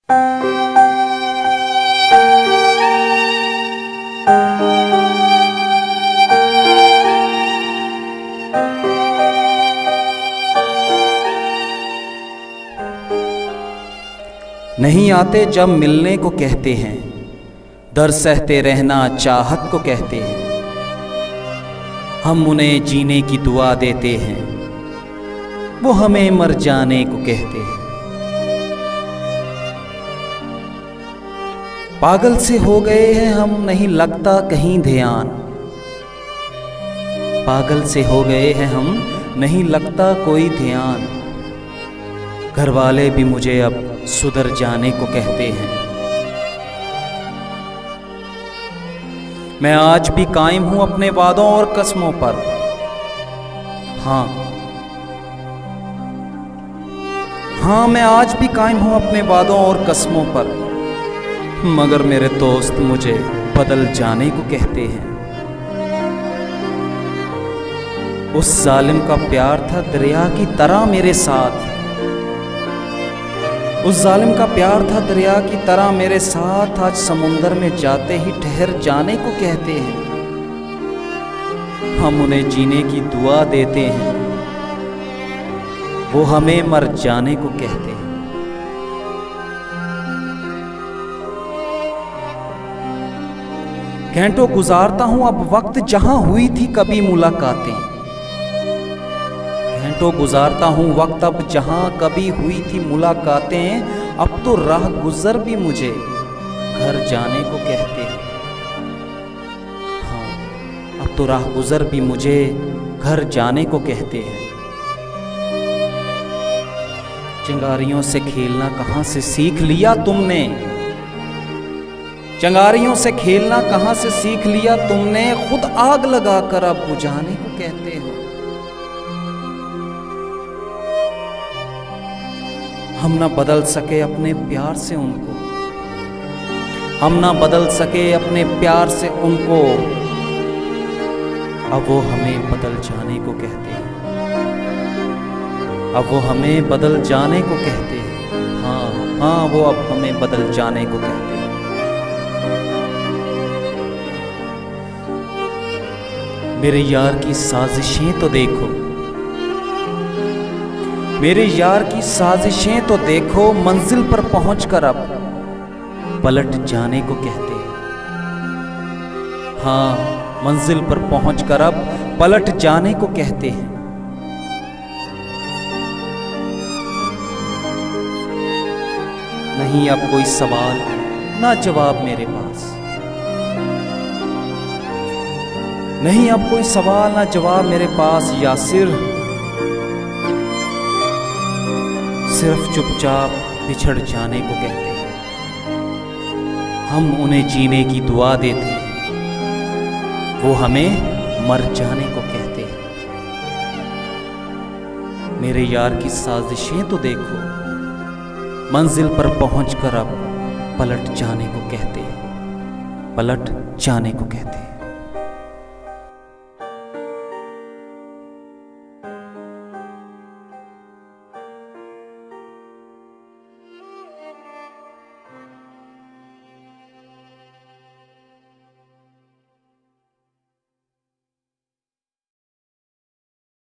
नहीं आते जब मिलने को कहते हैं, दर्द सहते रहना चाहत को कहते हैं। हम उन्हें जीने की दुआ देते हैं, वो हमें मर जाने को कहते हैं। पागल से हो गए हैं हम, नहीं लगता कहीं ध्यान। पागल से हो गए हैं हम, नहीं लगता कोई ध्यान। घर वाले भी मुझे अब सुधर जाने को कहते हैं। मैं आज भी कायम हूं अपने वादों और कस्मों पर। हाँ, मैं आज भी कायम हूं अपने वादों और कस्मों पर। मगर मेरे दोस्त मुझे बदल जाने को कहते हैं। उस जालिम का प्यार था दरिया की तरह मेरे साथ। उस जालिम का प्यार था दरिया की तरह मेरे साथ। आज समुंदर में जाते ही ठहर जाने को कहते हैं। हम उन्हें जीने की दुआ देते हैं, वो हमें मर जाने को कहते हैं। घंटों गुजारता हूं अब वक्त जहां हुई थी कभी मुलाकातें। घंटों गुजारता हूं वक्त अब जहां कभी हुई थी मुलाकातें। अब तो राह गुजर भी मुझे घर जाने को कहते हैं। हाँ, अब तो राह गुजर भी मुझे घर जाने को कहते हैं। चिंगारियों से खेलना कहां से सीख लिया तुमने? चिंगारियों से खेलना कहां से सीख लिया तुमने? खुद आग लगाकर अब बुझाने को कहते हो। हम ना बदल सके अपने प्यार से उनको, हम ना बदल सके अपने प्यार से उनको। अब वो हमें बदल जाने को कहते हैं। अब वो हमें बदल जाने को कहते हैं। हाँ, वो अब हमें बदल जाने को कहते हैं। मेरे यार की साजिशें तो देखो, मेरे यार की साजिशें तो देखो। मंजिल पर पहुंचकर अब पलट जाने को कहते हैं। हाँ, मंजिल पर पहुंचकर अब पलट जाने को कहते हैं। नहीं अब कोई सवाल ना जवाब मेरे पास। नहीं अब कोई सवाल ना जवाब मेरे पास। या सिर्फ चुपचाप बिछड़ जाने को कहते हैं। हम उन्हें जीने की दुआ देते हैं, वो हमें मर जाने को कहते हैं। मेरे यार की साजिशें तो देखो, मंजिल पर पहुंचकर अब पलट जाने को कहते हैं। पलट जाने को कहते हैं।